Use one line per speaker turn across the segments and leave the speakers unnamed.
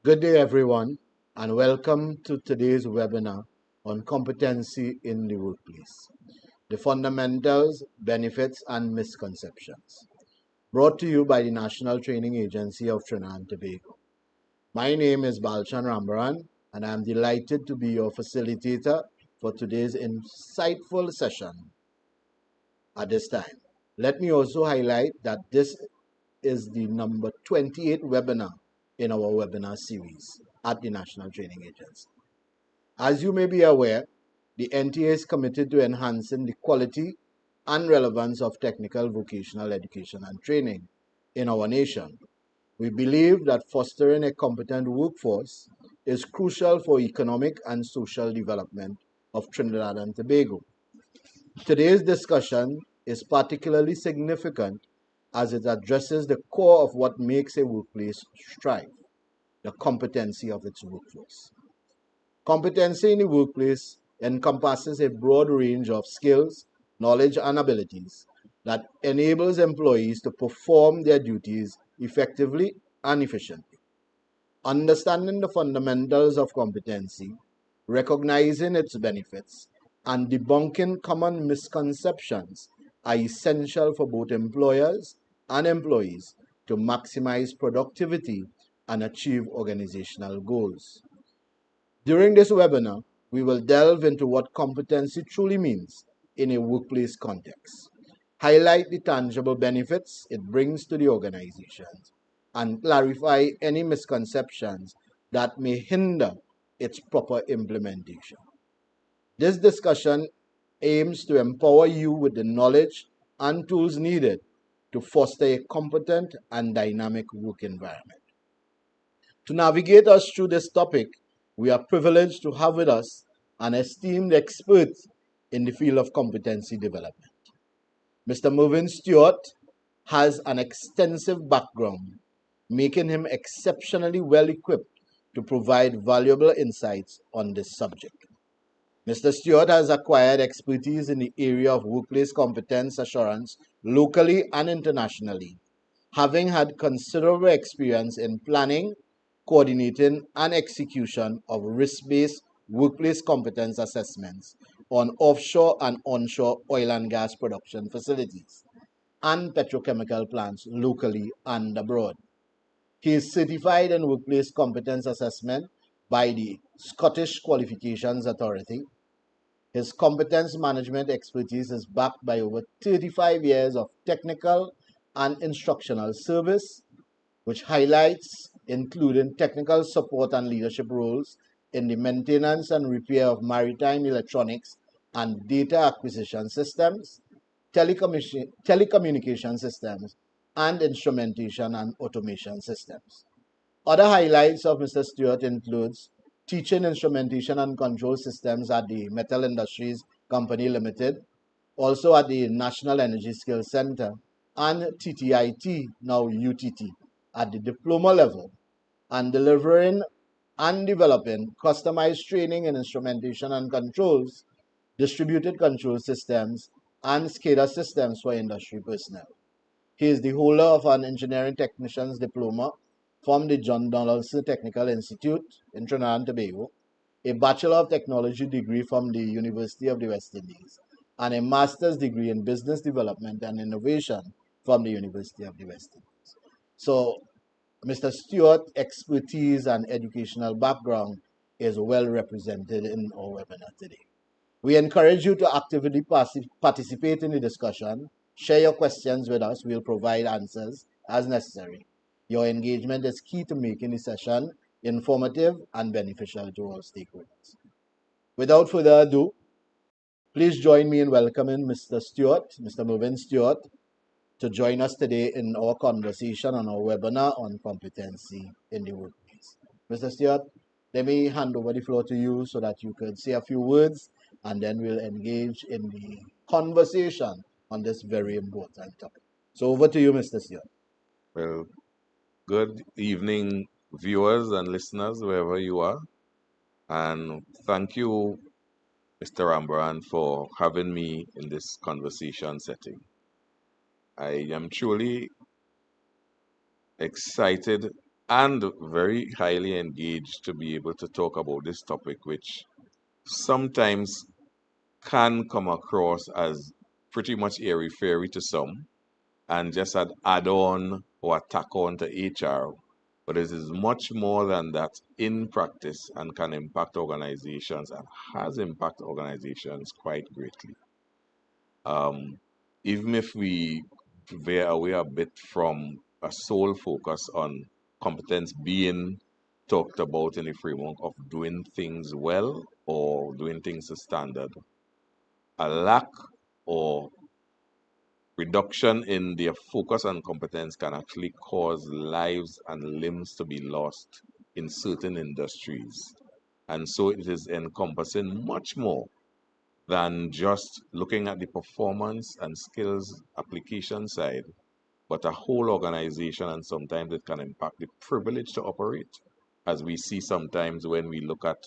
Good day, everyone, and welcome to today's webinar on competency in the workplace, the fundamentals, benefits, and misconceptions, brought to you by the National Training Agency of Trinidad and Tobago. My name is Balchan Rambaran, and I am delighted to be your facilitator for today's insightful session at this time. Let me also highlight that this is the number 28 webinar in our webinar series at the National Training Agency. As you may be aware, the NTA is committed to enhancing the quality and relevance of technical vocational education and training in our nation. We believe that fostering a competent workforce is crucial for economic and social development of Trinidad and Tobago. Today's discussion is particularly significant as it addresses the core of what makes a workplace thrive, the competency of its workforce. Competency in the workplace encompasses a broad range of skills, knowledge, and abilities that enables employees to perform their duties effectively and efficiently. Understanding the fundamentals of competency, recognizing its benefits, and debunking common misconceptions are essential for both employers and employees to maximize productivity and achieve organizational goals. During this webinar, we will delve into what competency truly means in a workplace context, highlight the tangible benefits it brings to the organization, and clarify any misconceptions that may hinder its proper implementation. This discussion aims to empower you with the knowledge and tools needed to foster a competent and dynamic work environment. To navigate us through this topic, we are privileged to have with us an esteemed expert in the field of competency development. Mr. Mervyn Stewart has an extensive background, making him exceptionally well equipped to provide valuable insights on this subject. Mr. Stewart has acquired expertise in the area of workplace competence assurance locally and internationally, having had considerable experience in planning, coordinating, and execution of risk-based workplace competence assessments on offshore and onshore oil and gas production facilities and petrochemical plants locally and abroad. He is certified in workplace competence assessment by the Scottish Qualifications Authority. His competence management expertise is backed by over 35 years of technical and instructional service, which highlights including technical support and leadership roles in the maintenance and repair of maritime electronics and data acquisition systems, telecommunication systems, and instrumentation and automation systems. Other highlights of Mr. Stewart includes teaching instrumentation and control systems at the Metal Industries Company Limited, also at the National Energy Skills Center, and TTIT, now UTT, at the diploma level, and delivering and developing customized training in instrumentation and controls, distributed control systems, and SCADA systems for industry personnel. He is the holder of an engineering technician's diploma from the John Donaldson Technical Institute in Trinidad and Tobago, a Bachelor of Technology degree from the University of the West Indies, and a master's degree in business development and innovation from the University of the West Indies. So, Mr. Stewart's expertise and educational background is well represented in our webinar today. We encourage you to actively participate in the discussion. Share your questions with us. We'll provide answers as necessary. Your engagement is key to making the session informative and beneficial to all stakeholders. Without further ado, please join me in welcoming Mr. Stewart, Mr. Mervyn Stewart, to join us today in our conversation on our webinar on competency in the workplace. Mr. Stewart, let me hand over the floor to you so that you could say a few words and then we'll engage in the conversation on this very important topic. So over to you, Mr. Stewart.
Well, good evening, viewers and listeners, wherever you are. And thank you, Mr. Rambaran, for having me in this conversation setting. I am truly excited and very highly engaged to be able to talk about this topic, which sometimes can come across as pretty much airy fairy to some and just an add on or a tack on to HR. But it is much more than that in practice and can impact organizations and has impacted organizations quite greatly. Um, Even if we veer away a bit from a sole focus on competence being talked about in the framework of doing things well or doing things to standard, a lack or reduction in their focus and competence can actually cause lives and limbs to be lost in certain industries. And so it is encompassing much more than just looking at the performance and skills application side, but a whole organization, and sometimes it can impact the privilege to operate, as we see sometimes when we look at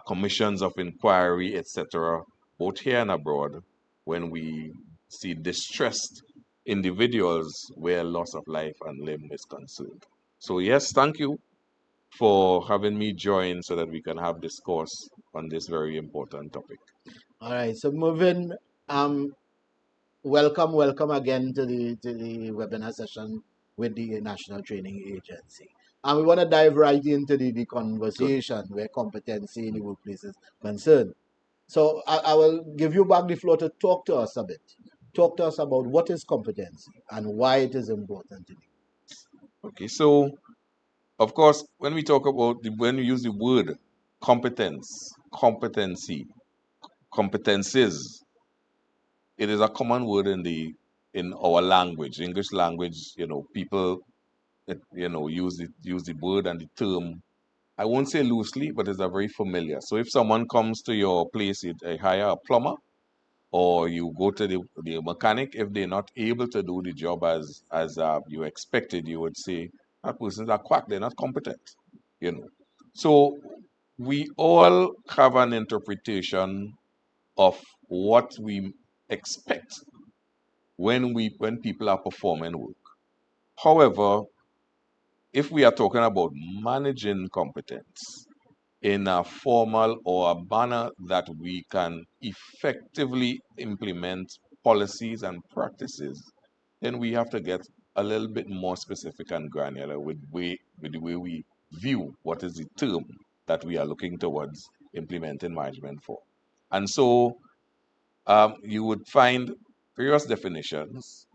commissions of inquiry, etc., both here and abroad, when we see distressed individuals where loss of life and limb is concerned. So yes, thank you for having me join so that we can have discourse on this very important topic.
All right, so moving, um, welcome again to the webinar session with the National Training Agency. And we want to dive right into the
Good.
conversation where competency in the workplace is concerned. So I will give you back the floor to talk to us a bit. Talk to us about what is competency and why it is important to you.
Okay, so of course, when we talk about when we use the word competence, competency, competences, it is a common word in our language, English language. People use the word and the term. I won't say loosely, but it's a very familiar. So if someone comes to your place, you hire a plumber, or you go to the mechanic. If they're not able to do the job as you expected, you would say that person's a quack. They're not competent. You know. So we all have an interpretation of what we expect when people are performing work. However, if we are talking about managing competence in a formal or a manner that we can effectively implement policies and practices, then we have to get a little bit more specific and granular with the way we view what is the term that we are looking towards implementing management for. And so you would find various definitions,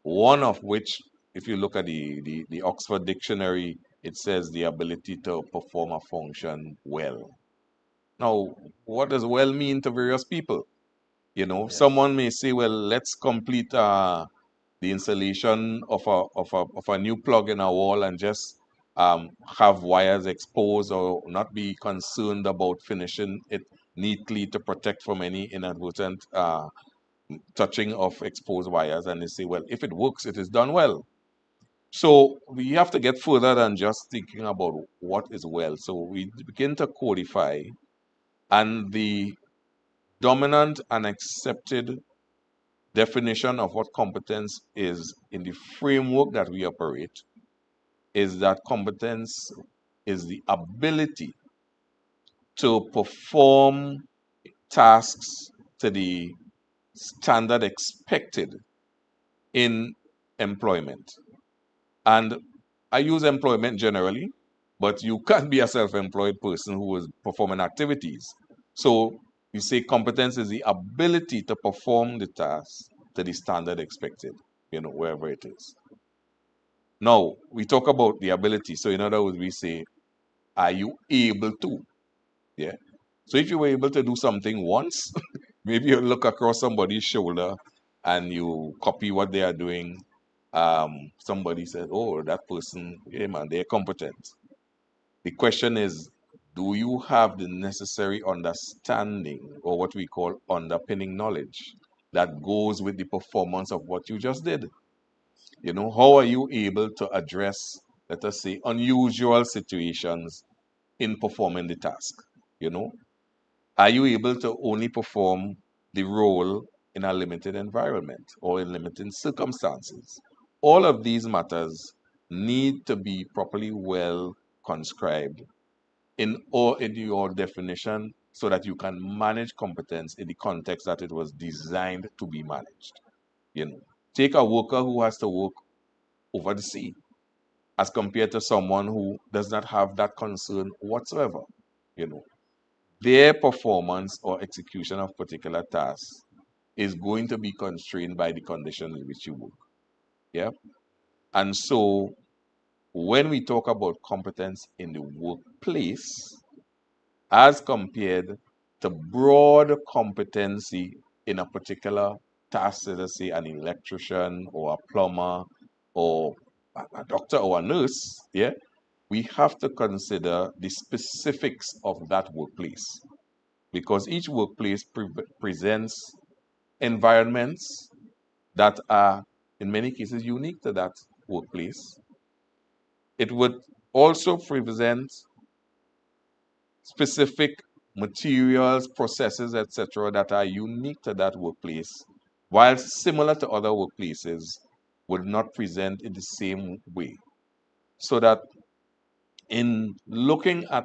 one of which, if you look at the Oxford Dictionary, it says the ability to perform a function well. Now, what does well mean to various people?
Yes.
Someone may say, well, let's complete the installation of a new plug in a wall and just have wires exposed or not be concerned about finishing it neatly to protect from any inadvertent touching of exposed wires. And they say, well, if it works, it is done well. So we have to get further than just thinking about what is well. So we begin to codify, and the dominant and accepted definition of what competence is in the framework that we operate is that competence is the ability to perform tasks to the standard expected in employment. And I use employment generally, but you can't be a self-employed person who is performing activities. So you say competence is the ability to perform the task to the standard expected, wherever it is. Now, we talk about the ability. So in other words, we say, are you able to? Yeah. So if you were able to do something once, maybe you look across somebody's shoulder and you copy what they are doing. Somebody says, oh, that person, yeah, man, they're competent. The question is, do you have the necessary understanding or what we call underpinning knowledge that goes with the performance of what you just did? How are you able to address, let us say, unusual situations in performing the task? You know, are you able to only perform the role in a limited environment or in limited circumstances? All of these matters need to be properly well conscribed in your definition so that you can manage competence in the context that it was designed to be managed. You know, take a worker who has to work over the sea as compared to someone who does not have that concern whatsoever. You know, their performance or execution of particular tasks is going to be constrained by the conditions in which you work. Yeah. And so when we talk about competence in the workplace, as compared to broad competency in a particular task, let's say an electrician or a plumber or a doctor or a nurse, yeah, we have to consider the specifics of that workplace because each workplace presents environments that are, in many cases, unique to that workplace. It would also present specific materials, processes, etc., that are unique to that workplace, while similar to other workplaces, would not present in the same way. So that in looking at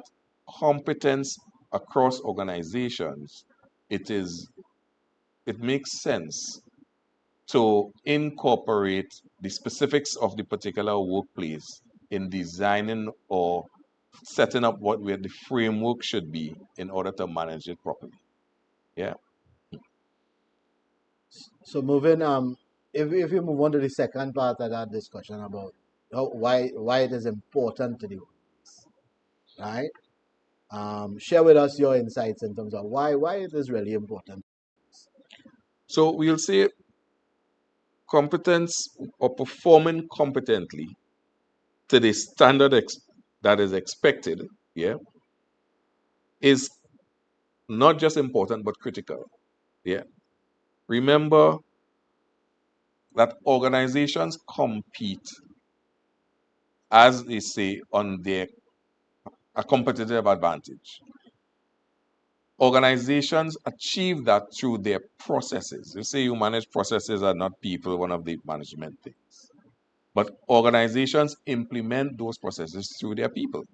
competence across organizations, it makes sense to incorporate the specifics of the particular workplace in designing or setting up what where the framework should be in order to manage it properly. Yeah.
So moving if you move on to the second part of that discussion about why it is important to do, right? Share with us your insights in terms of why it is really important.
So we'll say competence or performing competently to the standard that is expected, yeah, is not just important but critical. Yeah. Remember that organizations compete, as they say, on their a competitive advantage. Organizations achieve that through their processes. You say you manage processes and not people, one of the management things. But organizations implement those processes through their people.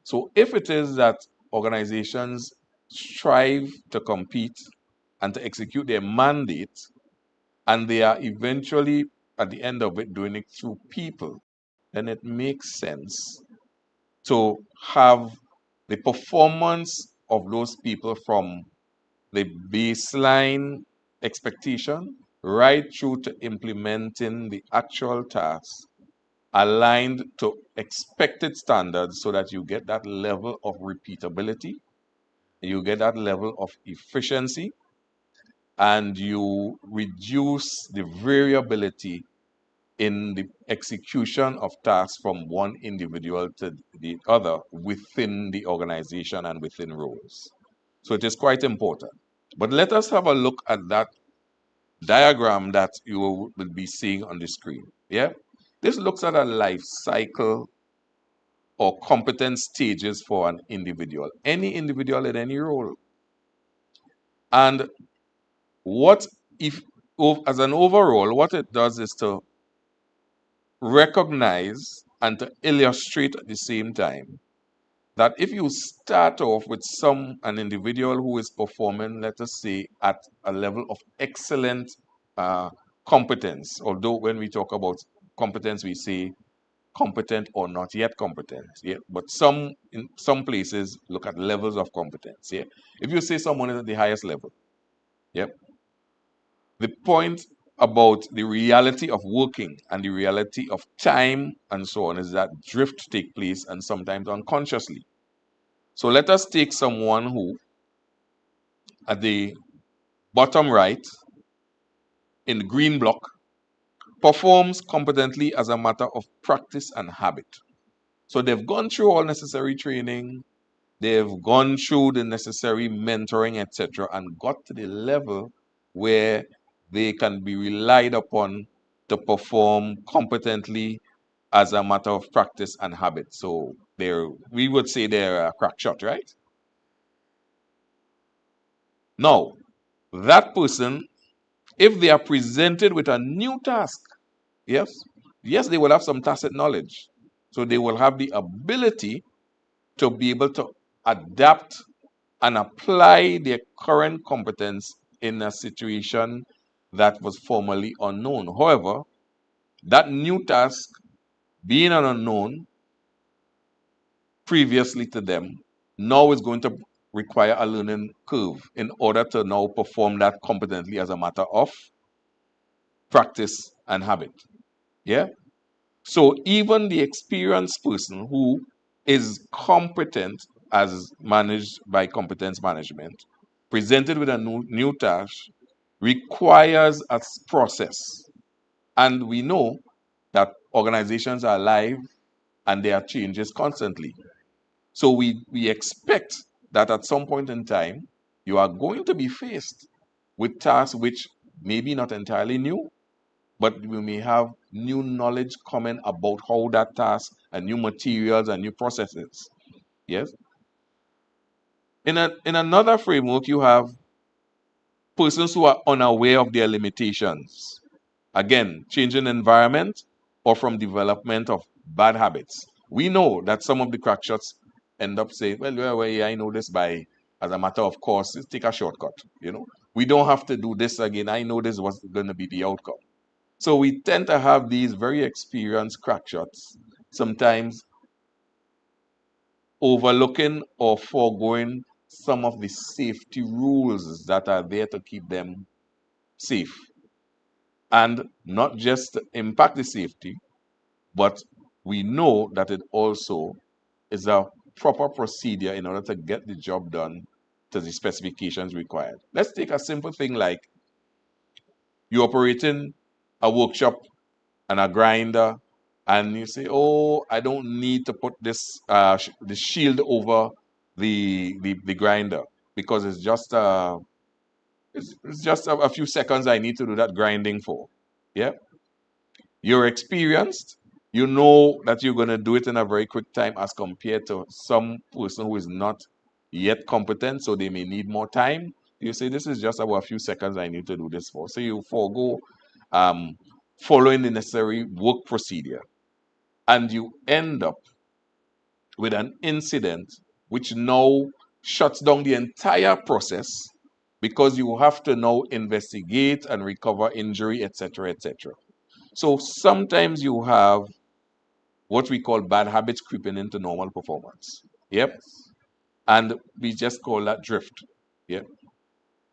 So if it is that organizations strive to compete and to execute their mandate, and they are eventually at the end of it doing it through people, then it makes sense to have the performance of those people from the baseline expectation right through to implementing the actual task aligned to expected standards so that you get that level of repeatability, you get that level of efficiency, and you reduce the variability in the execution of tasks from one individual to the other within the organization and within roles. So it is quite important. But let us have a look at that diagram that you will be seeing on the screen. Yeah? This looks at a life cycle or competence stages for an individual, any individual in any role. And what if, as an overall, what it does is to recognize and to illustrate at the same time that if you start off with an individual who is performing, let us say, at a level of excellent uh, competence, although when we talk about competence, we say competent or not yet competent. Yeah, but in some places look at levels of competence. Yeah, if you say someone is at the highest level, yeah, the point about the reality of working and the reality of time and so on is that drift take place and sometimes unconsciously. So let us take someone who, at the bottom right, in the green block, performs competently as a matter of practice and habit. So they've gone through all necessary training, they've gone through the necessary mentoring, etc., and got to the level where they can be relied upon to perform competently as a matter of practice and habit. So we would say they're a crack shot, right? Now, that person, if they are presented with a new task, yes, yes, they will have some tacit knowledge. So they will have the ability to be able to adapt and apply their current competence in a situation that was formerly unknown. However, that new task, being an unknown previously to them, now is going to require a learning curve in order to now perform that competently as a matter of practice and habit. Yeah? So even the experienced person who is competent as managed by competence management, presented with a new task, requires a process. And we know that organizations are alive and there are changes constantly. So we expect that at some point in time, you are going to be faced with tasks which may be not entirely new, but we may have new knowledge coming about how that task and new materials and new processes. Yes. In another framework, you have persons who are unaware of their limitations. Again, changing environment or from development of bad habits. We know that some of the crack shots end up saying, well, I know this by, as a matter of course, take a shortcut. We don't have to do this again. I know this was going to be the outcome. So we tend to have these very experienced crack shots, sometimes overlooking or foregoing some of the safety rules that are there to keep them safe. And not just to impact the safety, but we know that it also is a proper procedure in order to get the job done to the specifications required. Let's take a simple thing like you operating a workshop and a grinder, and you say, "Oh, I don't need to put this the shield over the grinder because it's just a few seconds I need to do that grinding for." Yeah, you're experienced. You know that you're going to do it in a very quick time as compared to some person who is not yet competent, so they may need more time. You say, "This is just about a few seconds I need to do this for." So you forego um, following the necessary work procedure, and you end up with an incident which now shuts down the entire process because you have to now investigate and recover injury, etc., etc. So sometimes you have what we call bad habits creeping into normal performance. Yep. And we just call that drift. Yep.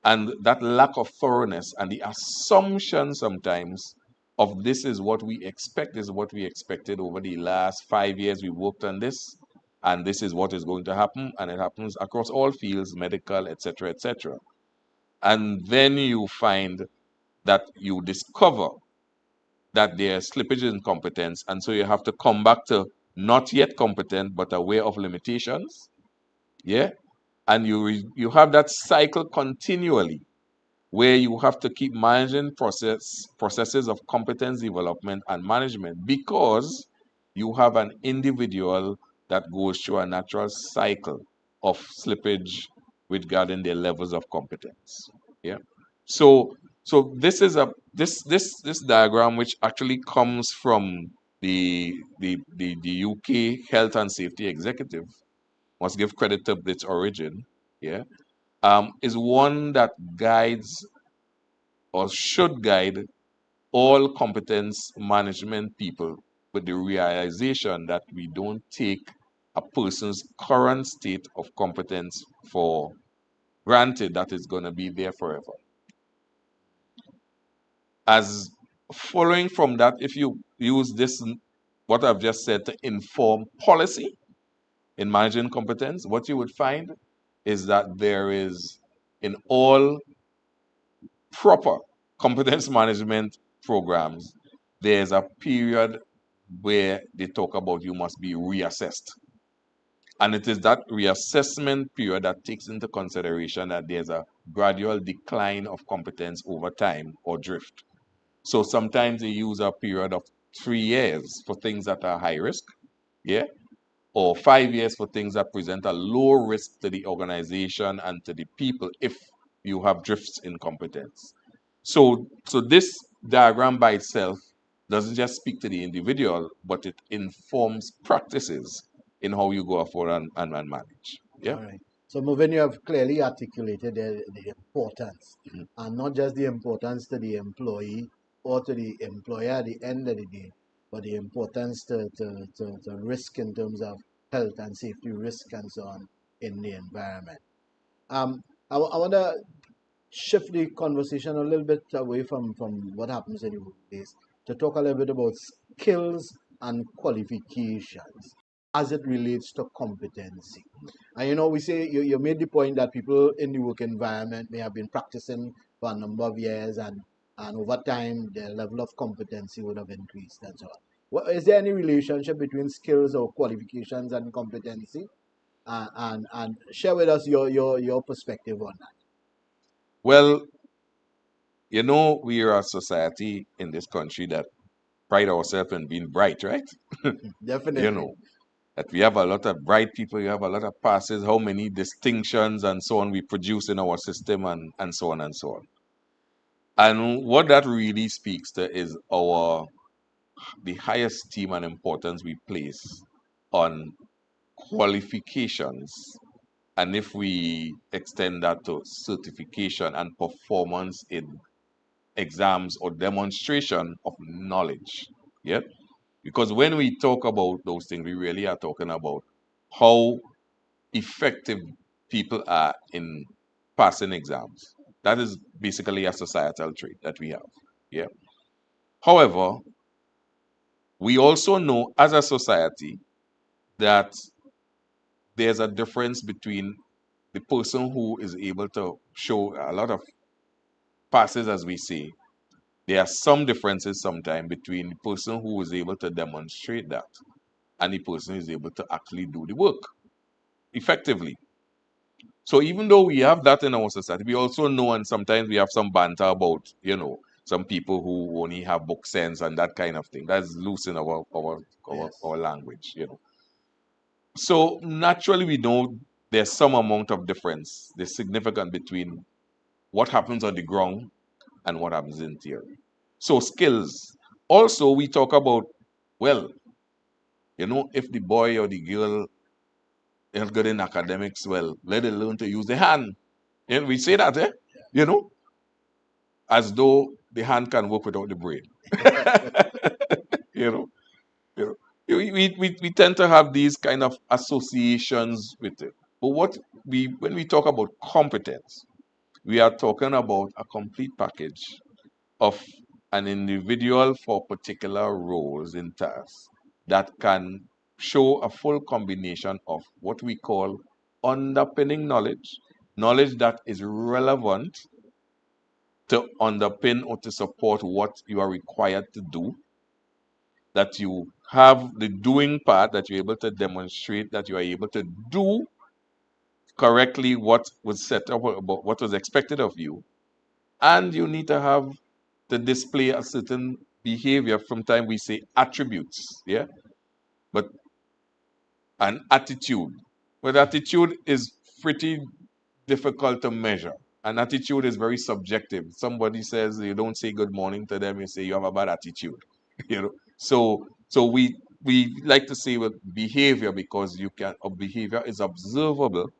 And that lack of thoroughness and the assumption sometimes of this is what we expect, is what we expected over the last 5 years we worked on this, and this is what is going to happen, and it happens across all fields, medical, etc., etc. And then you find that you discover that there's slippage in competence, and so you have to come back to not yet competent but aware of limitations. Yeah, and you have that cycle continually where you have to keep managing processes of competence development and management because you have an individual that goes through a natural cycle of slippage regarding their levels of competence. Yeah. So this is this diagram which actually comes from the UK Health and Safety Executive, must give credit to its origin. Yeah. Is one that guides or should guide all competence management people with the realization that we don't take a person's current state of competence for granted that it's going to be there forever. As following from that, if you use this, what I've just said, to inform policy in managing competence, what you would find is that there is, in all proper competence management programs, there's a period where they talk about you must be reassessed. And it is that reassessment period that takes into consideration that there's a gradual decline of competence over time or drift. So sometimes they use a period of 3 years for things that are high risk, yeah, or 5 years for things that present a low risk to the organization and to the people if you have drifts in competence. So this diagram by itself doesn't just speak to the individual, but it informs practices in how you go forward and manage. Yeah.
All right. So, Movin, you have clearly articulated the importance,
Mhm.
and not just the importance to the employee or to the employer at the end of the day, but the importance to risk in terms of health and safety risk and so on in the environment. Um, I want to shift the conversation a little bit away from what happens in the workplace to talk a little bit about skills and qualifications as it relates to competency. And we say you made the point that people in the work environment may have been practicing for a number of years, and over time their level of competency would have increased and so on. Is there any relationship between skills or qualifications and competency? And share with us your perspective on that.
Well, we are a society in this country that pride ourselves in being bright, right? you
Definitely.
know, that we have a lot of bright people, we have a lot of passes, how many distinctions and so on we produce in our system and so on and so on. And what that really speaks to is the highest esteem and importance we place on qualifications. And if we extend that to certification and performance in exams or demonstration of knowledge. Yeah. Because when we talk about those things, we really are talking about how effective people are in passing exams. That is basically a societal trait that we have. Yeah. However, we also know as a society that there's a difference between the person who is able to show a lot of passes, as we say. There are some differences sometimes between the person who is able to demonstrate that and the person who is able to actually do the work effectively. So even though we have that in our society, we also know, and sometimes we have some banter about, some people who only have book sense and that kind of thing. That's loose in our
Yes.
language. So naturally, we know there's some amount of difference. There's significant between what happens on the ground and what happens in theory. So skills. Also, we talk about, well, if the boy or the girl is good in academics, well, let it learn to use the hand. And we say that, You know, as though the hand can work without the brain. you know, you know. We tend to have these kind of associations with it. But when we talk about competence, we are talking about a complete package of an individual for particular roles in tasks that can show a full combination of what we call underpinning knowledge, knowledge that is relevant to underpin or to support what you are required to do, that you have the doing part, that you're able to demonstrate that you are able to do correctly what was set up, about what was expected of you, and you need to have to display a certain behavior. From time we say attributes, yeah, but an attitude. But attitude is pretty difficult to measure. An attitude is very subjective. Somebody says you don't say good morning to them, you say you have a bad attitude. So we like to say with behavior, because behavior is observable,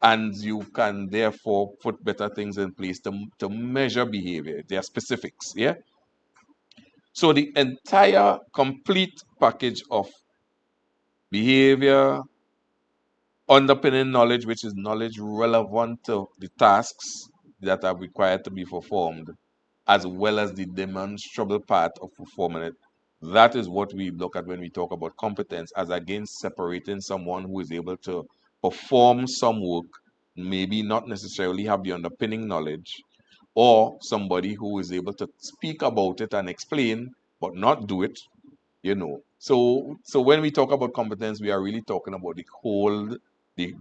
and you can therefore put better things in place to measure behavior. There are specifics, yeah. So the entire complete package of behavior, underpinning knowledge, which is knowledge relevant to the tasks that are required to be performed, as well as the demonstrable part of performing it. That is what we look at when we talk about competence, as against separating someone who is able to perform some work, maybe not necessarily have the underpinning knowledge, or somebody who is able to speak about it and explain, but not do it. So when we talk about competence, we are really talking about the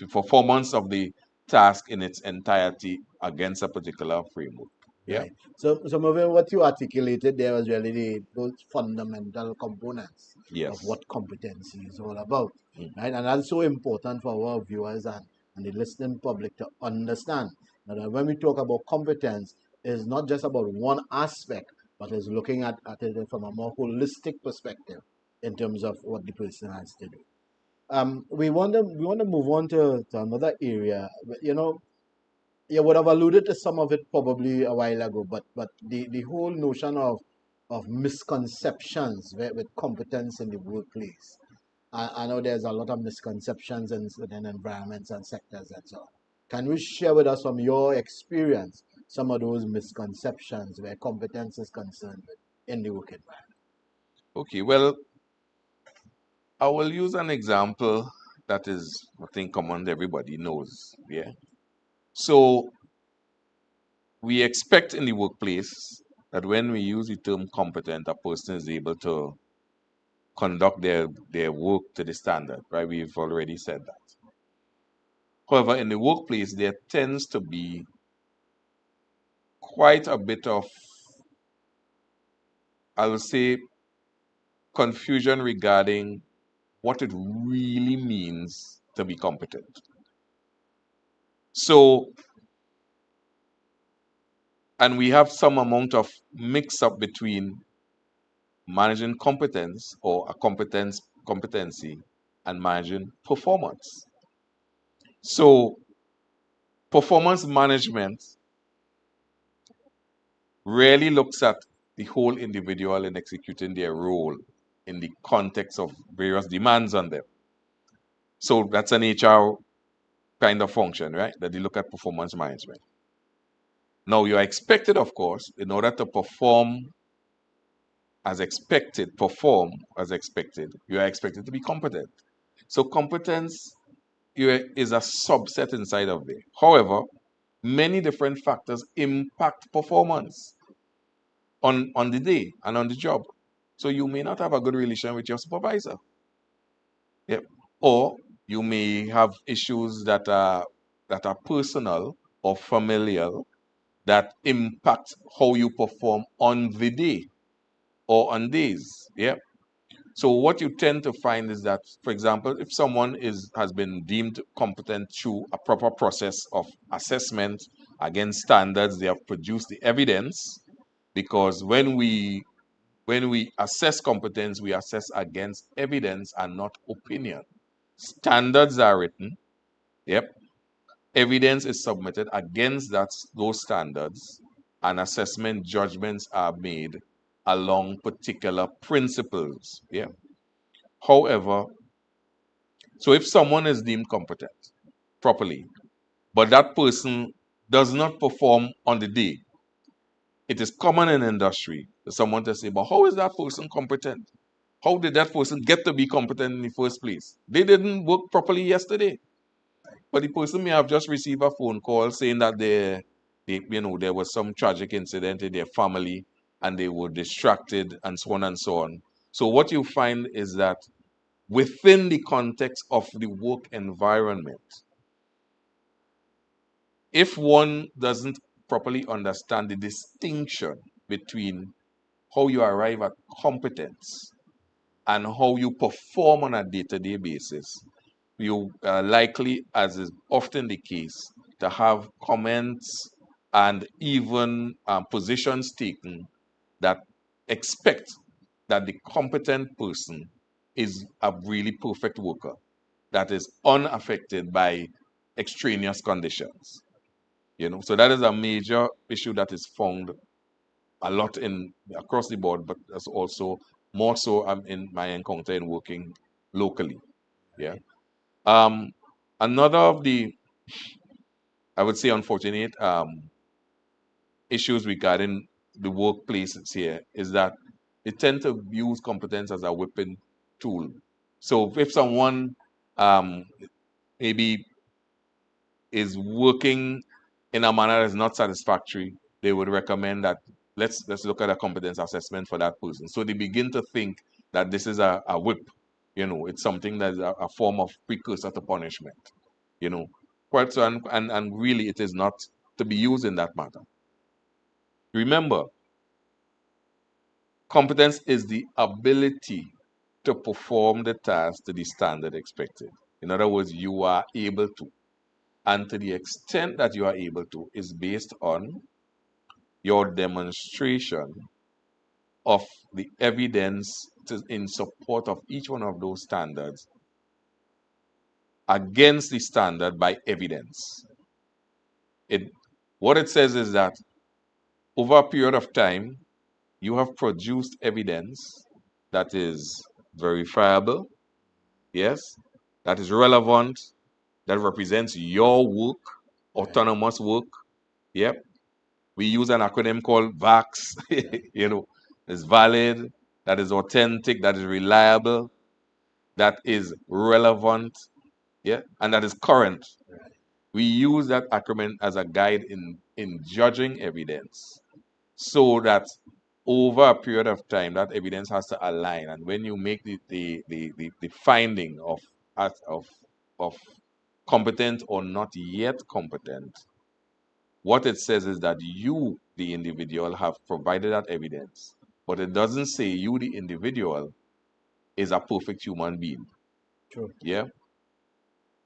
performance of the task in its entirety against a particular framework. Yeah.
Right. So Mervyn, what you articulated there was really those fundamental components of
Yes.
what competency is all about,
Mm.
right? And that's so important for our viewers and the listening public to understand that when we talk about competence, it's not just about one aspect but is looking at it from a more holistic perspective in terms of what the person has to do. We want to move on to another area. You know, you would have alluded to some of it probably a while ago, but the whole notion of misconceptions with competence in the workplace. I know there's a lot of misconceptions in certain environments and sectors and so on. Can you share with us from your experience some of those misconceptions where competence is concerned with in the work environment?
Okay, well, I will use an example that is, I think, common, everybody knows. Yeah. So we expect in the workplace that when we use the term competent, a person is able to conduct their work to the standard, right? We've already said that. However, in the workplace, there tends to be quite a bit of, I will say, confusion regarding what it really means to be competent. So, and we have some amount of mix up between managing competence or a competency and managing performance. So, performance management really looks at the whole individual in executing their role in the context of various demands on them. So that's an HR kind of function, right? That you look at performance management. Now you are expected, of course, in order to perform as expected, you are expected to be competent. So competence is a subset inside of there. However, many different factors impact performance on the day and on the job. So you may not have a good relation with your supervisor. Yep. Or you may have issues that are personal or familial that impact how you perform on the day or on days. Yeah. So what you tend to find is that, for example, if someone has been deemed competent through a proper process of assessment against standards, they have produced the evidence, because when we assess competence, we assess against evidence and not opinion. Standards are written. Yep. Evidence is submitted against those standards, and assessment judgments are made along particular principles. Yeah. However, so if someone is deemed competent properly, but that person does not perform on the day, it is common in industry for someone to say, but how is that person competent? How did that person get to be competent in the first place? They didn't work properly yesterday. But the person may have just received a phone call saying that there was some tragic incident in their family and they were distracted and so on and so on. So what you find is that within the context of the work environment, if one doesn't properly understand the distinction between how you arrive at competence and how you perform on a day-to-day basis, you are likely, as is often the case, to have comments and even positions taken that expect that the competent person is a really perfect worker that is unaffected by extraneous conditions. So that is a major issue that is found a lot in across the board, but that's also more so in my encounter in working locally. Yeah. Um, Another of the, I would say, unfortunate issues regarding the workplaces here is that they tend to use competence as a whipping tool. So if someone um, maybe is working in a manner that is not satisfactory, they would recommend that let's look at a competence assessment for that person. So they begin to think that this is a whip. It's something that is a form of precursor to punishment. You know, quite so, and really it is not to be used in that matter. Remember, competence is the ability to perform the task to the standard expected. In other words, you are able to. And to the extent that you are able to is based on your demonstration of the evidence in support of each one of those standards against the standard by evidence. What it says is that over a period of time, you have produced evidence that is verifiable, yes, that is relevant, that represents your work, autonomous work. Yep. We use an acronym called VAX, is valid, that is authentic, that is reliable, that is relevant, yeah, and that is current. We use that acronym as a guide in judging evidence so that over a period of time, that evidence has to align. And when you make the finding of competent or not yet competent, what it says is that you, the individual, have provided that evidence. But it doesn't say you, the individual, is a perfect human being.
True.
Yeah.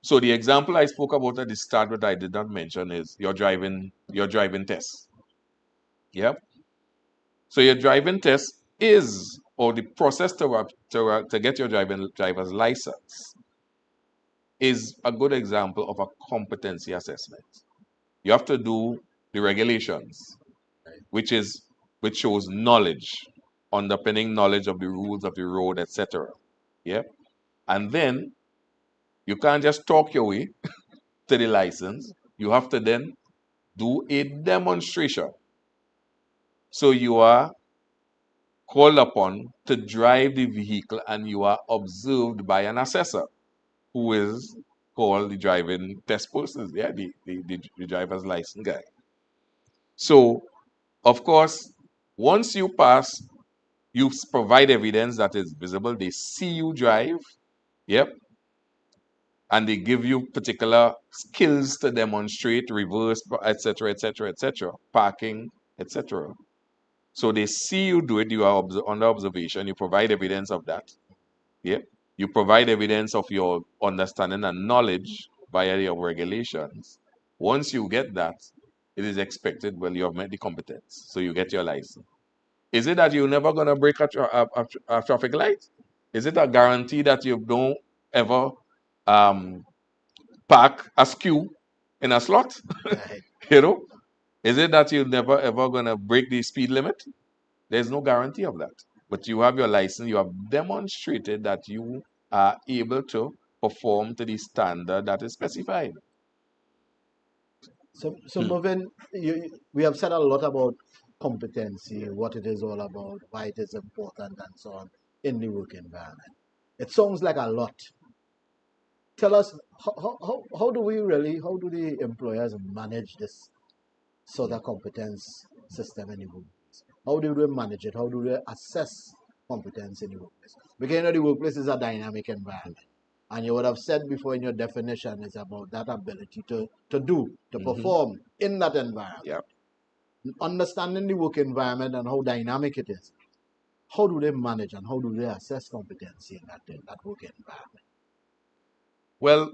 So the example I spoke about at the start that I did not mention is your driving test. Yep. So your driving test is, or the process to get your driver's license is a good example of a competency assessment. You have to do the regulations, which shows knowledge, underpinning knowledge of the rules of the road, etc. Yep. And then you can't just talk your way to the license. You have to then do a demonstration. So you are called upon to drive the vehicle and you are observed by an assessor who is called the driving test person, yeah, the driver's license guy. So, of course, once you pass, you provide evidence that is visible. They see you drive, yep, and they give you particular skills to demonstrate, reverse, etc., etc., etc., parking, etc. So they see you do it, you are under observation, you provide evidence of that. Yeah. You provide evidence of your understanding and knowledge via your regulations. Once you get that, it is expected, well, you have met the competence. So you get your license. Is it that you're never going to break a traffic light? Is it a guarantee that you don't ever park askew in a slot?
Right.
you know? Is it that you're never ever going to break the speed limit? There's no guarantee of that. But you have your license, you have demonstrated that you are able to perform to the standard that is specified.
So moving, we have said a lot about competency, what it is all about, why it is important, and so on in the work environment. It sounds like a lot. Tell us how do we really, how do the employers manage this sort of competence system in the workplace? How do they manage it? How do they assess competence in the workplace? Because the workplace is a dynamic environment. And you would have said before in your definition is about that ability to perform in that environment.
Yeah.
Understanding the work environment and how dynamic it is. How do they manage and how do they assess competency in that work environment?
Well,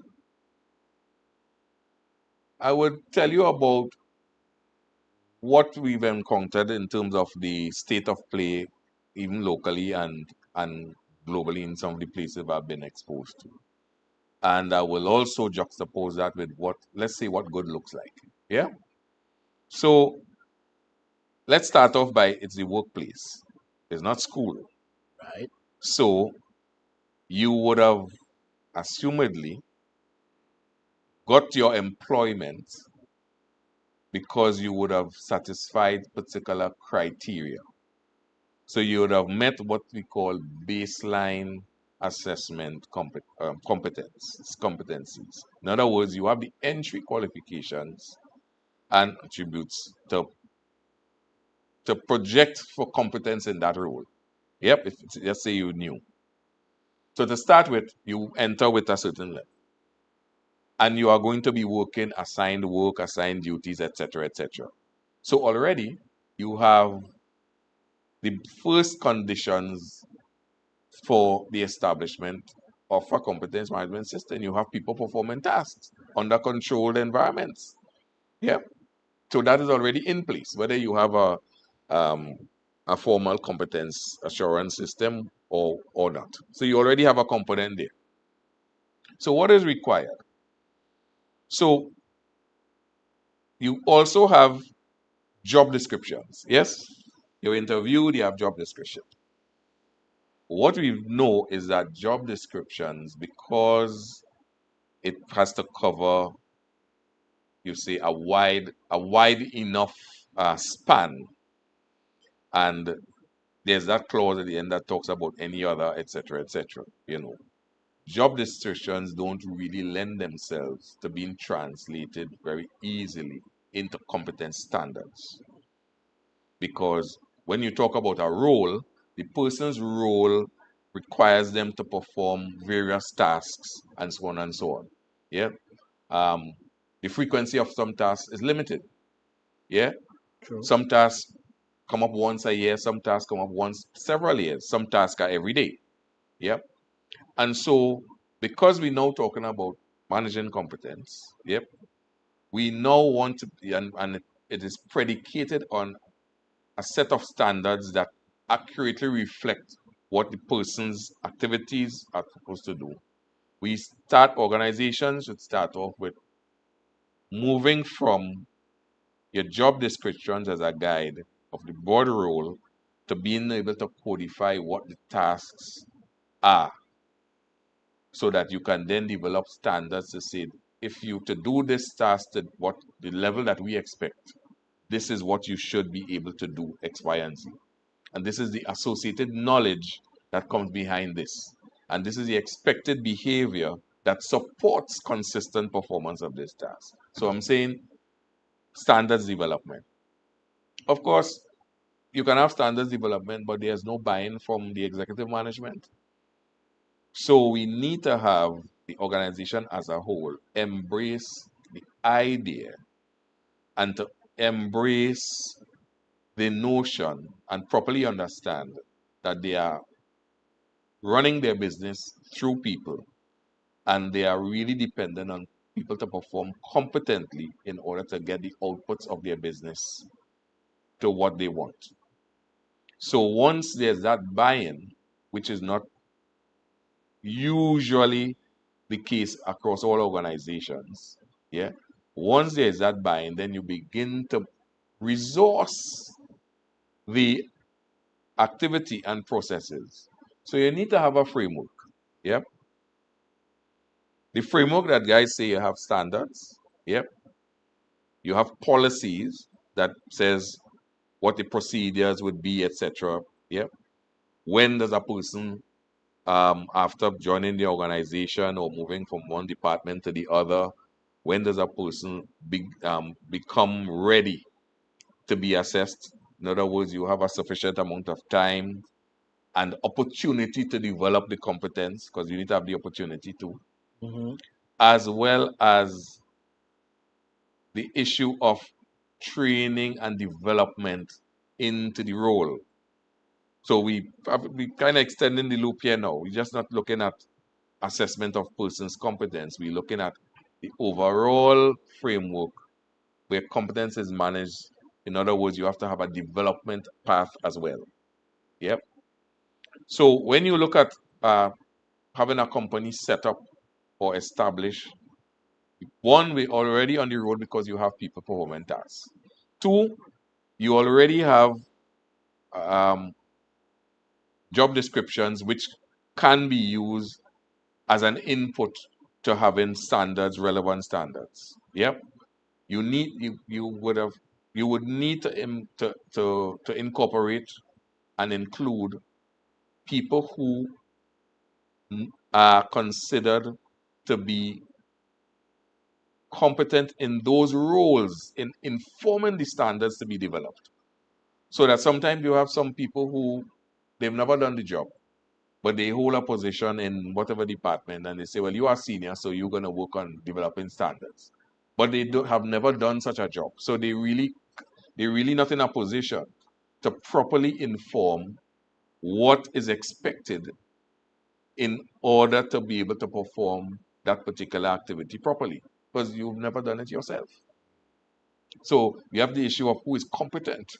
I would tell you about what we've encountered in terms of the state of play, even locally and globally in some of the places I've been exposed to. And I will also juxtapose that with let's say what good looks like. Yeah. So let's start off by it's the workplace. It's not school.
Right?
So you would have assumedly got your employment because you would have satisfied particular criteria. So you would have met what we call baseline assessment competencies. In other words, you have the entry qualifications and attributes to project for competence in that role. Yep, if let's say you knew. So to start with, you enter with a certain level. And you are going to be working assigned work, assigned duties, etc., etc. So already you have the first conditions for the establishment of a competence management system. You have people performing tasks under controlled environments. Yeah. So that is already in place. Whether you have a a formal competence assurance system or not. So you already have a component there. So what is required? So you also have job descriptions. Yes, you're interviewed, you have job description. What we know is that job descriptions, because it has to cover, you say, a wide enough span, and there's that clause at the end that talks about any other, etc., etc. Job descriptions don't really lend themselves to being translated very easily into competence standards. Because when you talk about a role, the person's role requires them to perform various tasks and so on and so on. Yeah. Um, the frequency of some tasks is limited. Yeah.
True.
Some tasks come up once a year, some tasks come up once several years, some tasks are every day. Yeah. And so, because we're now talking about managing competence, yep, we now want to, and it is predicated on a set of standards that accurately reflect what the person's activities are supposed to do. Organizations should start off with moving from your job descriptions as a guide of the broad role to being able to codify what the tasks are, so that you can then develop standards to say, if you to do this task at what the level that we expect, this is what you should be able to do, X, Y, and Z. And this is the associated knowledge that comes behind this. And this is the expected behavior that supports consistent performance of this task. So I'm saying standards development. Of course, you can have standards development, but there's no buy-in from the executive management. So we need to have the organization as a whole embrace the idea and to embrace the notion and properly understand that they are running their business through people, and they are really dependent on people to perform competently in order to get the outputs of their business to what they want. So once there's that buy-in, which is not usually the case across all organizations, yeah, once there's that buy-in, then you begin to resource the activity and processes. So you need to have a framework. Yep. The framework that guys say you have standards. Yep. You have policies that says what the procedures would be, etc. Yep. When does a person, after joining the organization or moving from one department to the other, when does a person become ready to be assessed? In other words, you have a sufficient amount of time and opportunity to develop the competence, because you need to have the opportunity to,
Mm-hmm.
as well as the issue of training and development into the role. So we kind of extending the loop here now. We're just not looking at assessment of person's competence. We're looking at the overall framework where competence is managed. In other words, you have to have a development path as well. Yep. So when you look at having a company set up or established, one, we're already on the road because you have people performing tasks. Two, you already have um, job descriptions which can be used as an input to having standards, relevant standards. Yep. You would need to incorporate and include people who are considered to be competent in those roles in informing the standards to be developed. So that sometimes you have some people who they've never done the job, but they hold a position in whatever department, and they say, well, you are senior, so you're going to work on developing standards. But they have never done such a job. So they're really not in a position to properly inform what is expected in order to be able to perform that particular activity properly, because you've never done it yourself. So you have the issue of who is competent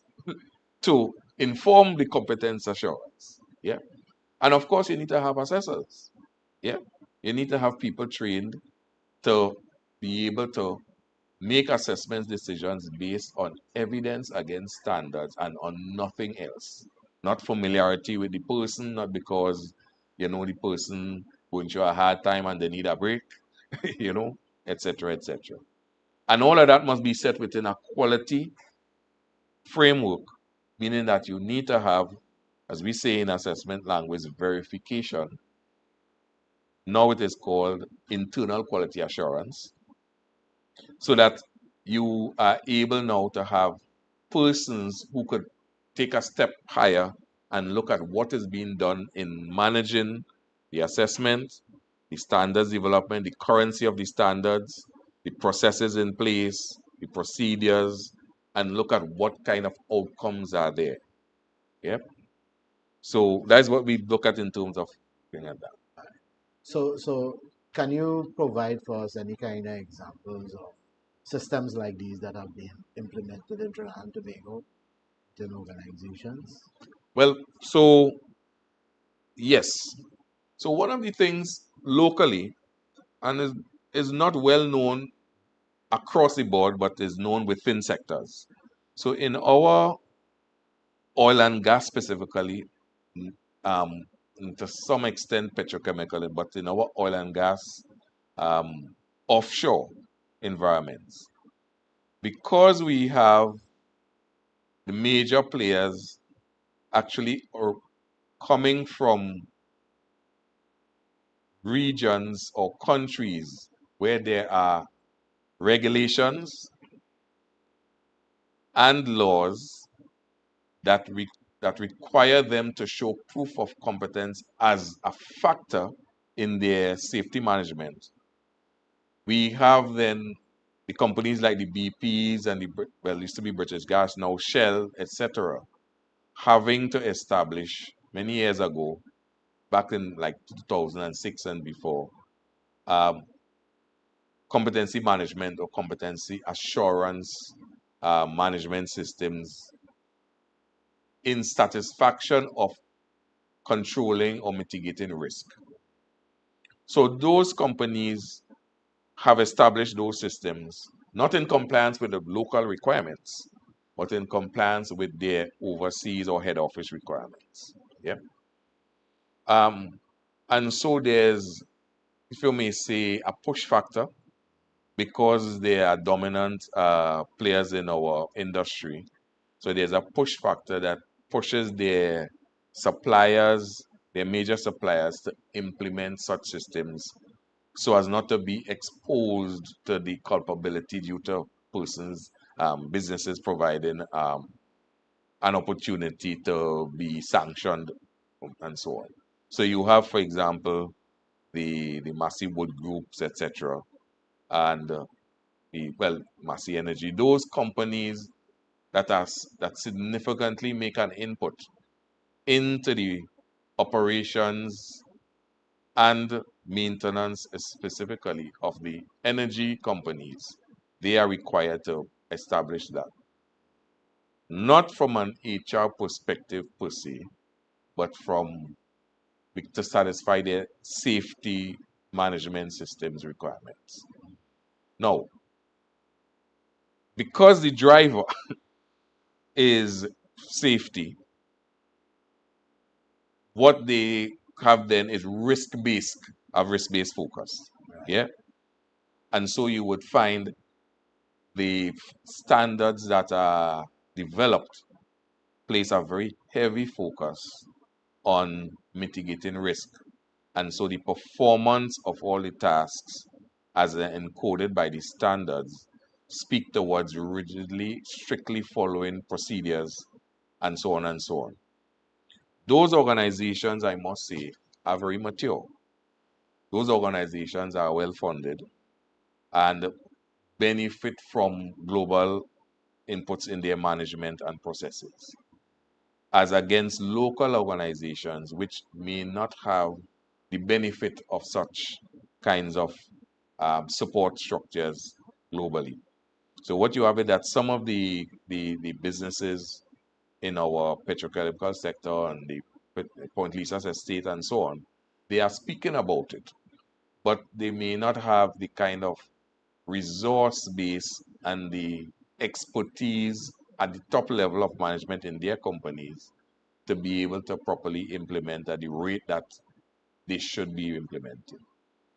to inform the competence assurance. Yeah. And of course, you need to have assessors. Yeah. You need to have people trained to be able to make assessment decisions based on evidence against standards and on nothing else. Not familiarity with the person, not because you know the person going through a hard time and they need a break, you know, etc., etc. And all of that must be set within a quality framework, meaning that you need to have, as we say in assessment language, verification. Now it is called internal quality assurance, so that you are able now to have persons who could take a step higher and look at what is being done in managing the assessment, the standards development, the currency of the standards, the processes in place, the procedures, and look at what kind of outcomes are there. Yep. So that's what we look at in terms of looking at that.
So can you provide for us any kind of examples of systems like these that have been implemented in Trinidad and Tobago in organizations?
Well, so yes. So one of the things locally and is not well known across the board, but is known within sectors. So in our oil and gas specifically, um, to some extent petrochemical, but in our oil and gas um, offshore environments, because we have the major players actually are coming from regions or countries where there are regulations and laws that that require them to show proof of competence as a factor in their safety management. We have then the companies like the BPs and the well, it used to be British Gas, now Shell, etc., having to establish many years ago, back in like 2006 and before, um, competency management or competency assurance management systems in satisfaction of controlling or mitigating risk. So those companies have established those systems, not in compliance with the local requirements, but in compliance with their overseas or head office requirements. Yeah. Um, and so there's, if you may say, a push factor because they are dominant players in our industry. So there's a push factor that pushes their suppliers, their major suppliers, to implement such systems so as not to be exposed to the culpability due to persons, businesses providing an opportunity to be sanctioned and so on. So you have, for example, the Massey Wood groups, etc., and the well, Massey Energy. Those companies that significantly make an input into the operations and maintenance specifically of the energy companies, they are required to establish that. Not from an HR perspective per se, but from to satisfy their safety management systems requirements. Now, because the driver is safety, what they have then is risk-based focus. Yeah. And so you would find the standards that are developed place a very heavy focus on mitigating risk. And so the performance of all the tasks as encoded by the standards speak towards rigidly, strictly following procedures and so on and so on. Those organizations, I must say, are very mature. Those organizations are well funded and benefit from global inputs in their management and processes, as against local organizations which may not have the benefit of such kinds of support structures globally. So what you have is that some of the businesses in our petrochemical sector and the Point Lisas estate and so on, they are speaking about it, but they may not have the kind of resource base and the expertise at the top level of management in their companies to be able to properly implement at the rate that they should be implemented.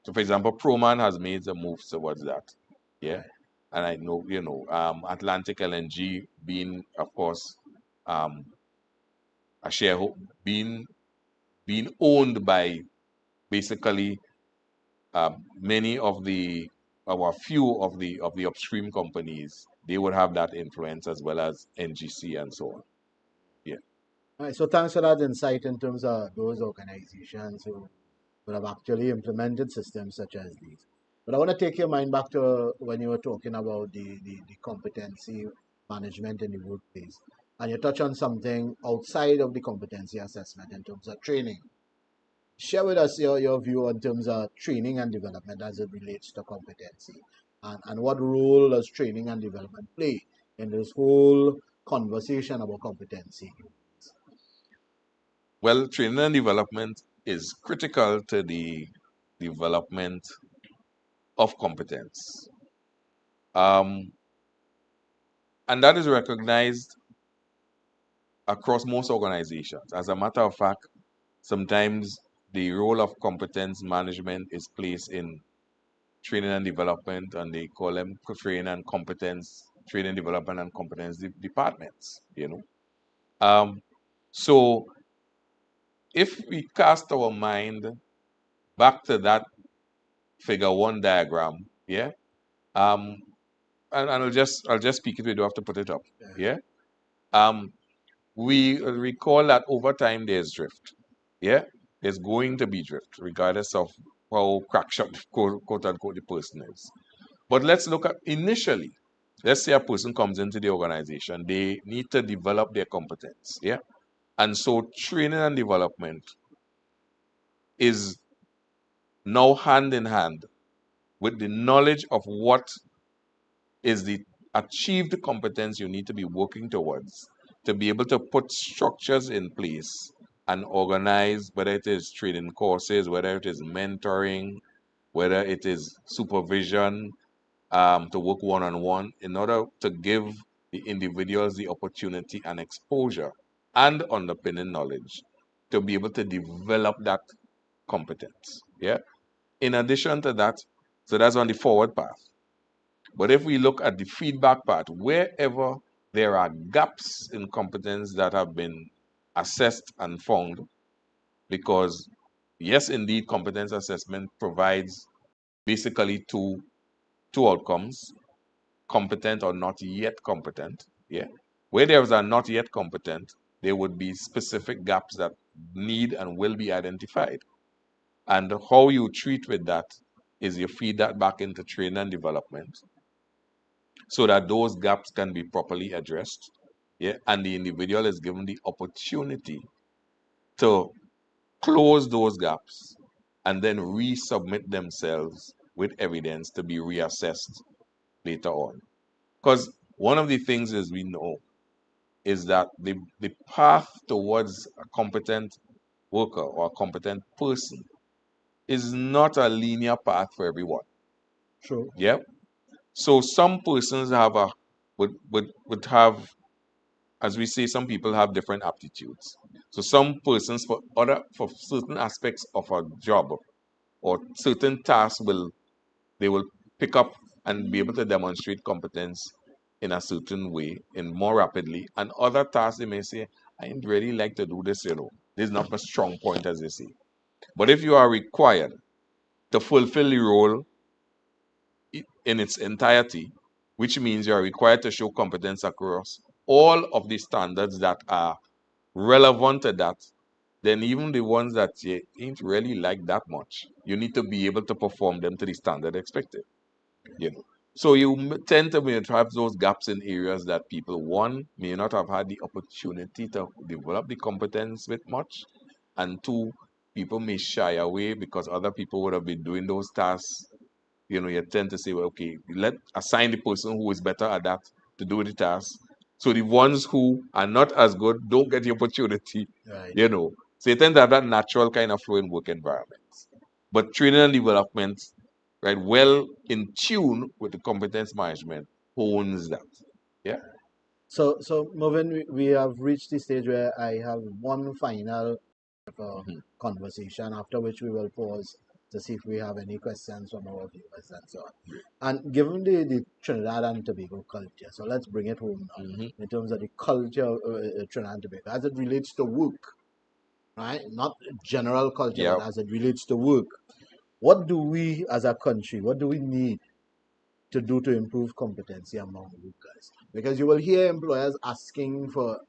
So, for example, Proman has made a move towards that. Yeah. And I know, Atlantic LNG being, of course, um, a shareholder, being owned by basically many of the, or a few of the upstream companies. They would have that influence as well as NGC and so on. Yeah.
All right, so thanks for that insight in terms of those organizations who would have actually implemented systems such as these. But I want to take your mind back to when you were talking about the competency management in the workplace. And you touch on something outside of the competency assessment in terms of training. Share with us your view in terms of training and development as it relates to competency. And what role does training and development play in this whole conversation about competency?
Well, training and development is critical to the development of competence. Um, and that is recognized across most organizations. As a matter of fact, sometimes the role of competence management is placed in training and development, and they call them training and competence, training, development, and competence departments, So if we cast our mind back to that figure one diagram, yeah, um, and I'll just speak it. We don't have to put it up, yeah. Um, we recall that over time there's drift, yeah. There's going to be drift, regardless of how crackshot, quote unquote, the person is. But let's look at initially. Let's say a person comes into the organization, they need to develop their competence, yeah. And so training and development is now hand in hand with the knowledge of what is the achieved competence you need to be working towards to be able to put structures in place and organize, whether it is training courses, whether it is mentoring, whether it is supervision, to work one-on-one in order to give the individuals the opportunity and exposure and underpinning knowledge to be able to develop that competence. Yeah. In addition to that, so that's on the forward path. But if we look at the feedback part, wherever there are gaps in competence that have been assessed and found, because yes, indeed, competence assessment provides basically two outcomes: competent or not yet competent. Yeah. Where there is a not yet competent, there would be specific gaps that need and will be identified. And how you treat with that is you feed that back into training and development so that those gaps can be properly addressed. Yeah. And the individual is given the opportunity to close those gaps and then resubmit themselves with evidence to be reassessed later on. Because one of the things is we know is that the path towards a competent worker or a competent person is not a linear path for everyone.
True.
Yeah. So some persons would have, as we say, some people have different aptitudes. So some persons for certain aspects of a job or certain tasks they will pick up and be able to demonstrate competence in a certain way and more rapidly. And other tasks they may say, I didn't really like to do this. This is not my strong point, as they say. But if you are required to fulfill the role in its entirety, which means you are required to show competence across all of the standards that are relevant to that, then even the ones that you ain't really like that much, you need to be able to perform them to the standard expected. So you tend to have those gaps in areas that people, one, may not have had the opportunity to develop the competence with much, and two, people may shy away because other people would have been doing those tasks. You tend to say, well, okay, let assign the person who is better at that to do the task So the ones who are not as good don't get the opportunity,
Right.
you know. So you tend to have that natural kind of flow in work environments. But training and development, right, well in tune with the competence management, owns that. Yeah.
So Movin, we have reached the stage where I have one final
Mhm.
conversation, after which we will pause to see if we have any questions from our viewers and so on. And given the Trinidad and Tobago culture, so let's bring it home now
Mhm.
in terms of the culture of Trinidad and Tobago as it relates to work, right? Not general culture,
Yeah.
but as it relates to work. What do we as a country, what do we need to do to improve competency among workers? Because you will hear employers asking for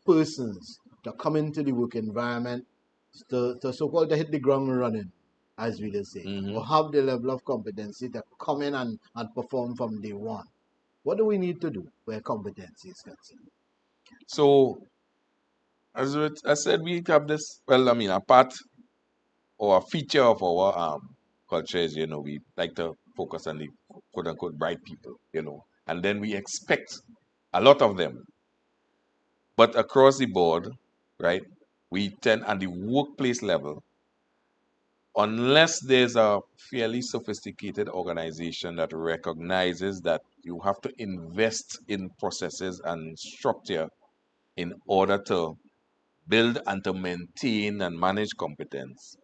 persons to come into the work environment to so-called to hit the ground running, as we just say,
Mhm.
or have the level of competency to come in and perform from day one. What do we need to do where competency is concerned?
So I said, we have this. Well, I mean, a part or a feature of our culture is, we like to focus on the quote unquote bright people, and then we expect a lot of them. But across the board, right, we tend at the workplace level, unless there's a fairly sophisticated organization that recognizes that you have to invest in processes and structure in order to build and to maintain and manage competence.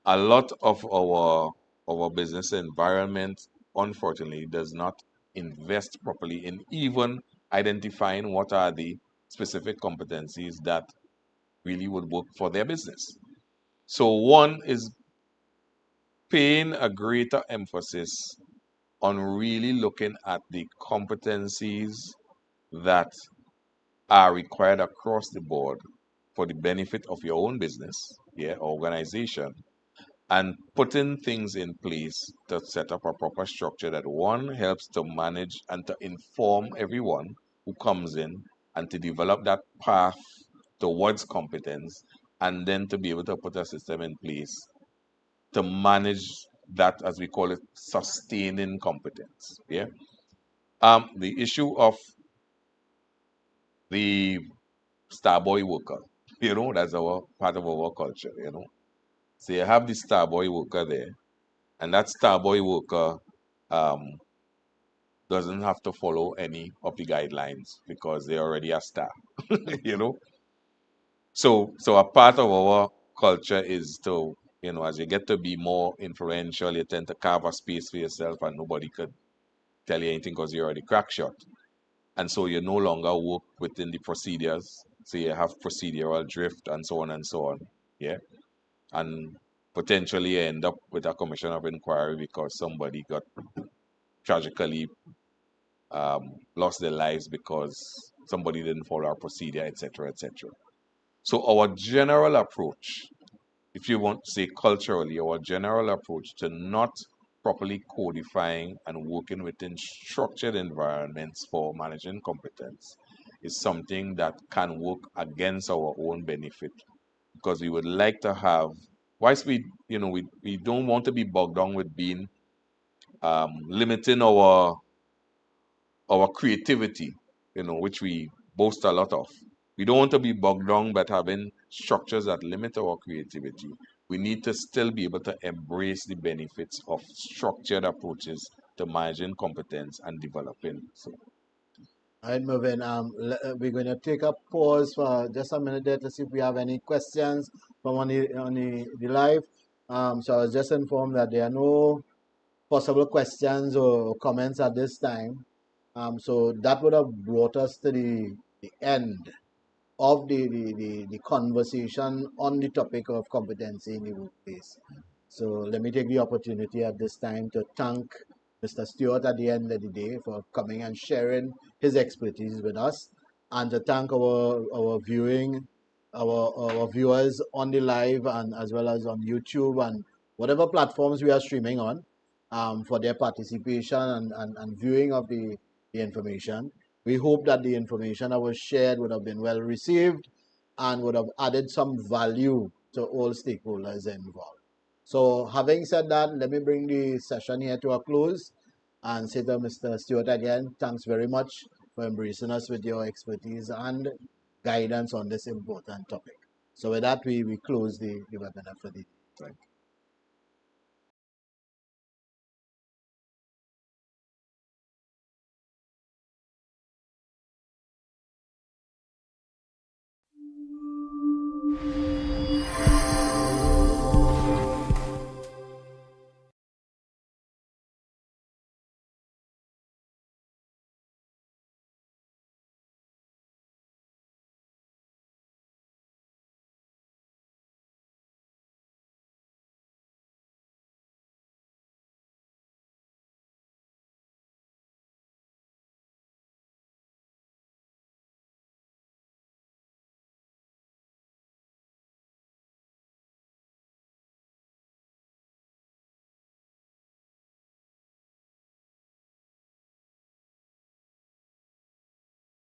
A lot of our business environment, unfortunately, does not invest properly in even identifying what are the specific competencies that really would work for their business. So one is paying a greater emphasis on really looking at the competencies that are required across the board for the benefit of your own business, yeah, organization, and putting things in place to set up a proper structure that one helps to manage and to inform everyone who comes in and to develop that path towards competence, and then to be able to put a system in place to manage that, as we call it, sustaining competence. Yeah. The issue of the starboy worker, that's our part of our culture. So you have the starboy worker there, and that starboy worker um, doesn't have to follow any of the guidelines because they're already a star. you know. So a part of our culture is to, as you get to be more influential, you tend to carve a space for yourself, and nobody could tell you anything because you're already crack shot. And so you no longer work within the procedures. So you have procedural drift and so on and so on. Yeah. And potentially you end up with a commission of inquiry because somebody got tragically lost their lives because somebody didn't follow our procedure, etc., etc. So our general approach, if you want to say culturally, our general approach to not properly codifying and working within structured environments for managing competence is something that can work against our own benefit, because we would like to have, whilst we don't want to be bogged down with being limiting our creativity, which we boast a lot of. We don't want to be bogged down by having structures that limit our creativity. We need to still be able to embrace the benefits of structured approaches to managing competence and developing. So,
All right, Mervyn, we're going to take a pause for just a minute there to see if we have any questions from on the live. So I was just informed that there are no possible questions or comments at this time. So that would have brought us to the end of the conversation on the topic of competency in the workplace. So let me take the opportunity at this time to thank Mr. Stewart at the end of the day for coming and sharing his expertise with us, and to thank our viewers on the live and as well as on YouTube and whatever platforms we are streaming on, for their participation and viewing of the information. We hope that the information that was shared would have been well received and would have added some value to all stakeholders involved. So, having said that, let me bring the session here to a close and say to Mr. Stewart again, thanks very much for embracing us with your expertise and guidance on this important topic. So with that, we close the webinar for the day. Thank you.